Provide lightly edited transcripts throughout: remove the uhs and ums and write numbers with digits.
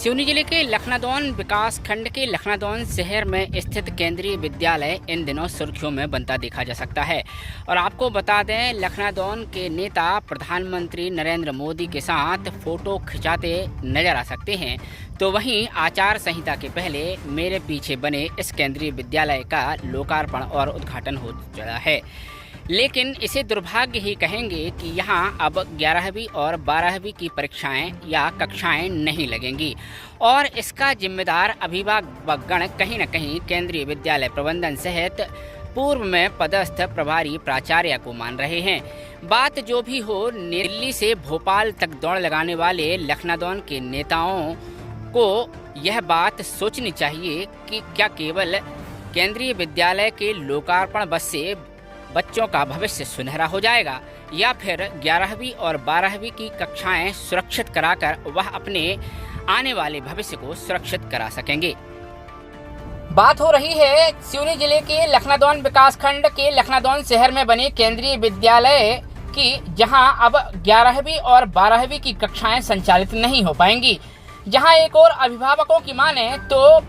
सिवनी जिले के लखनादौन विकास खंड के लखनादौन शहर में स्थित केंद्रीय विद्यालय इन दिनों सुर्खियों में बनता देखा जा सकता है। और आपको बता दें, लखनादौन के नेता प्रधानमंत्री नरेंद्र मोदी के साथ फोटो खिंचाते नजर आ सकते हैं। तो वहीं आचार संहिता के पहले मेरे पीछे बने इस केंद्रीय विद्यालय का लोकार्पण और उद्घाटन हो चुका है। लेकिन इसे दुर्भाग्य ही कहेंगे कि यहाँ अब 11वीं और 12वीं की परीक्षाएं या कक्षाएं नहीं लगेंगी और इसका जिम्मेदार अभिभावकगण कहीं न कहीं केंद्रीय विद्यालय प्रबंधन सहित पूर्व में पदस्थ प्रभारी प्राचार्य को मान रहे हैं। बात जो भी हो, दिल्ली से भोपाल तक दौड़ लगाने वाले लखनादौन के नेताओं को यह बात सोचनी चाहिए कि क्या केवल केंद्रीय विद्यालय के लोकार्पण बस से बच्चों का भविष्य सुनहरा हो जाएगा या फिर 11वीं और 12वीं की कक्षाएं सुरक्षित कराकर वह अपने आने वाले भविष्य को सुरक्षित करा सकेंगे। बात हो रही है सिवनी जिले के लखनादौन विकासखंड के लखनादौन शहर में बने केंद्रीय विद्यालय की, जहां अब 11वीं और 12वीं की कक्षाएं संचालित नहीं हो पाएंगी। जहां एक और अभिभावकों की माने तो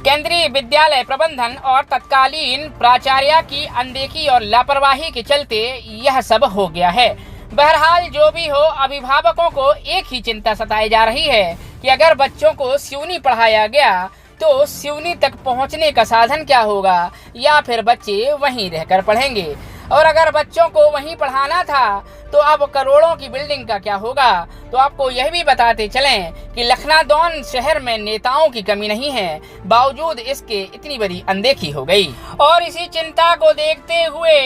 केंद्रीय विद्यालय प्रबंधन और तत्कालीन प्राचार्य की अनदेखी और लापरवाही के चलते यह सब हो गया है। बहरहाल जो भी हो, अभिभावकों को एक ही चिंता सताई जा रही है कि अगर बच्चों को सिवनी पढ़ाया गया तो सिवनी तक पहुंचने का साधन क्या होगा या फिर बच्चे वहीं रहकर पढ़ेंगे। और अगर बच्चों को वहीं पढ़ाना था तो अब करोड़ों की बिल्डिंग का क्या होगा। तो आपको यह भी बताते चलें कि लखनादौन शहर में नेताओं की कमी नहीं है, बावजूद इसके इतनी बड़ी अनदेखी हो गई। और इसी चिंता को देखते हुए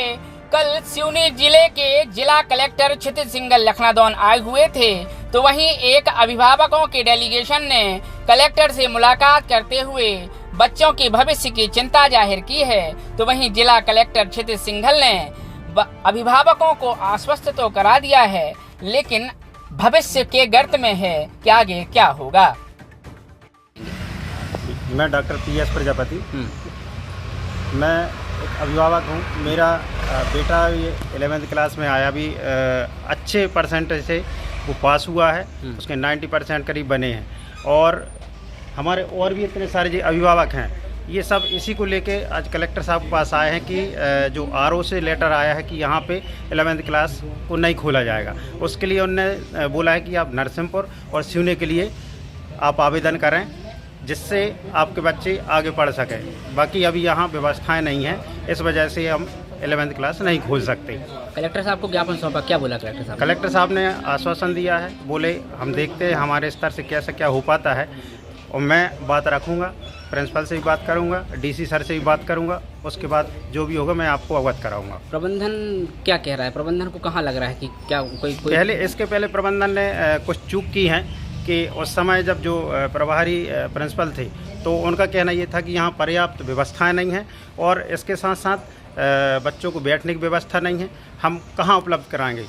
कल सिवनी जिले के जिला कलेक्टर क्षितिज सिंघल लखनादौन आए हुए थे। तो वहीं एक अभिभावकों के डेलीगेशन ने कलेक्टर से मुलाकात करते हुए बच्चों के भविष्य की चिंता जाहिर की है। तो वहीं जिला कलेक्टर क्षितिज सिंघल ने अभिभावकों को आश्वस्त तो करा दिया है, लेकिन भविष्य के गर्त में है कि आगे क्या होगा। मैं डॉक्टर PS प्रजापति, मैं एक अभिभावक हूँ। मेरा बेटा 11वीं क्लास में आया, भी अच्छे परसेंटेज से वो पास हुआ है, उसके 90% करीब बने हैं। और हमारे और भी इतने सारे जो अभिभावक हैं, ये सब इसी को लेके आज कलेक्टर साहब के पास आए हैं कि जो RO से लेटर आया है कि यहाँ पे 11वीं क्लास को नहीं खोला जाएगा। उसके लिए उन्होंने बोला है कि आप नरसिंहपुर और सिवनी के लिए आप आवेदन करें, जिससे आपके बच्चे आगे पढ़ सकें। बाकी अभी यहाँ व्यवस्थाएं नहीं हैं, इस वजह से हम 11वीं क्लास नहीं खोल सकते। कलेक्टर साहब को ज्ञापन सौंपा, क्या बोला कलेक्टर साहब? कलेक्टर साहब ने आश्वासन दिया है, बोले हम देखते हैं हमारे स्तर से कैसे क्या हो पाता है, और मैं बात रखूँगा, प्रिंसिपल से भी बात करूँगा, DC सर से भी बात करूँगा, उसके बाद जो भी होगा मैं आपको अवगत कराऊँगा। प्रबंधन क्या कह रहा है? प्रबंधन को कहाँ लग रहा है कि क्या कोई इसके पहले प्रबंधन ने कुछ चूक की है कि उस समय जब जो प्रभारी प्रिंसिपल थे तो उनका कहना ये था कि यहाँ पर्याप्त व्यवस्थाएं नहीं हैं और इसके साथ साथ बच्चों को बैठने की व्यवस्था नहीं है, हम कहाँ उपलब्ध कराएंगे।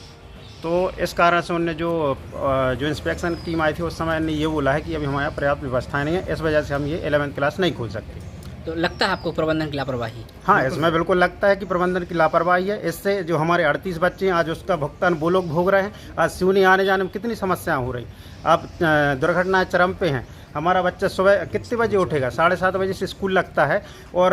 तो इस कारण से उन्होंने जो इंस्पेक्शन टीम आई थी उस समय ने ये बोला है कि अभी हमारे यहाँ पर्याप्त व्यवस्थाएं नहीं है, इस वजह से हम ये 11वीं क्लास नहीं खोल सकते। तो लगता है आपको प्रबंधन की लापरवाही? हाँ, इसमें बिल्कुल लगता है कि प्रबंधन की लापरवाही है। इससे जो हमारे 38 बच्चे हैं, आज उसका भुगतान वो लोग भोग रहे हैं। आज सिवनी आने जाने में कितनी समस्याएं हो रही, अब दुर्घटनाएं चरम पे हैं। हमारा बच्चा सुबह कितने बजे उठेगा? 7:30 बजे से स्कूल लगता है, और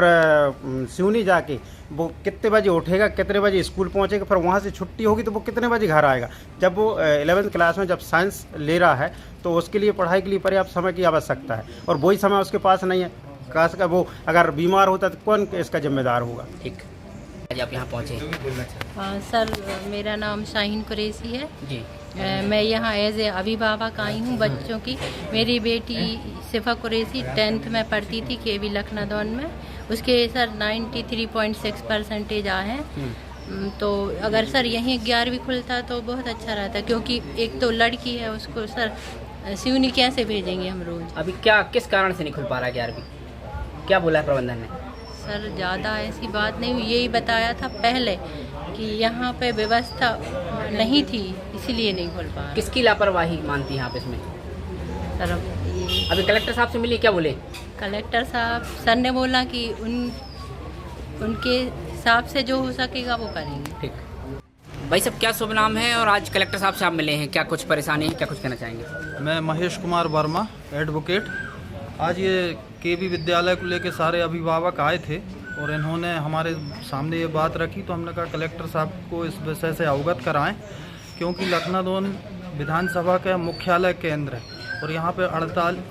सिवनी जाके वो कितने बजे उठेगा, कितने बजे स्कूल पहुंचेगा, फिर वहाँ से छुट्टी होगी तो वो कितने बजे घर आएगा। जब वो 11वीं क्लास में जब साइंस ले रहा है तो उसके लिए पढ़ाई के लिए पर्याप्त समय की आवश्यकता है, और वही समय उसके पास नहीं है। खास कर वो अगर बीमार होता तो कौन इसका जिम्मेदार होगा। ठीक, आज आप यहाँ पहुँचे? सर, मेरा नाम शाहीन कुरैशी है जी। मैं यहाँ एज ए अभिभावक आई हूँ बच्चों की। मेरी बेटी सिफा कुरैशी 10th में पढ़ती थी KB लखनादौन में, उसके सर 93.6% आए हैं। तो अगर सर यहीं 11वीं खुलता तो बहुत अच्छा रहता, क्योंकि एक तो लड़की है, उसको सर सिवनी कैसे भेजेंगे हम रोज। अभी क्या किस कारण से नहीं खुल पा रहा है 11वीं? क्या बोला है प्रबंधन ने? सर ज़्यादा ऐसी बात नहीं हुई, यही बताया था पहले कि यहाँ पे व्यवस्था नहीं थी, इसीलिए नहीं खोल पा रहा। किसकी लापरवाही मानती हैं आप इसमें? सर अभी कलेक्टर साहब से मिली, क्या बोले? कलेक्टर साहब सर ने बोला कि उनके हिसाब से जो हो सकेगा वो करेंगे। ठीक। भाई साहब, क्या शुभ नाम है और आज कलेक्टर साहब से आप मिले हैं, क्या कुछ परेशानी है, क्या कुछ कहना चाहेंगे? मैं महेश कुमार वर्मा, एडवोकेट। आज ये केवी विद्यालय को लेके सारे अभिभावक आए थे और इन्होंने हमारे सामने ये बात रखी, तो हमने कहा कलेक्टर साहब को इस विषय से अवगत कराएं, क्योंकि लखनादौन विधानसभा का मुख्यालय केंद्र है और यहाँ पे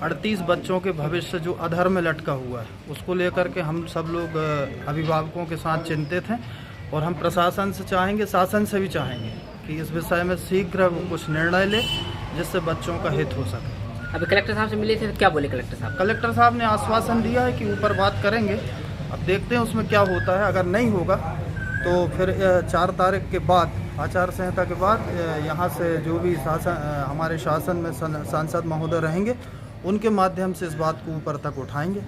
38 बच्चों के भविष्य जो अधर में लटका हुआ है, उसको लेकर के हम सब लोग अभिभावकों के साथ चिंतित हैं और हम प्रशासन से चाहेंगे, शासन से भी चाहेंगे कि इस विषय में शीघ्र कुछ निर्णय ले जिससे बच्चों का हित हो सके। अभी कलेक्टर साहब से मिले थे तो क्या बोले कलेक्टर साहब? कलेक्टर साहब ने आश्वासन दिया है कि ऊपर बात करेंगे, अब देखते हैं उसमें क्या होता है। अगर नहीं होगा तो फिर 4 तारीख के बाद, आचार संहिता के बाद, यहाँ से जो भी हमारे शासन में सांसद महोदय रहेंगे, उनके माध्यम से इस बात को ऊपर तक उठाएंगे।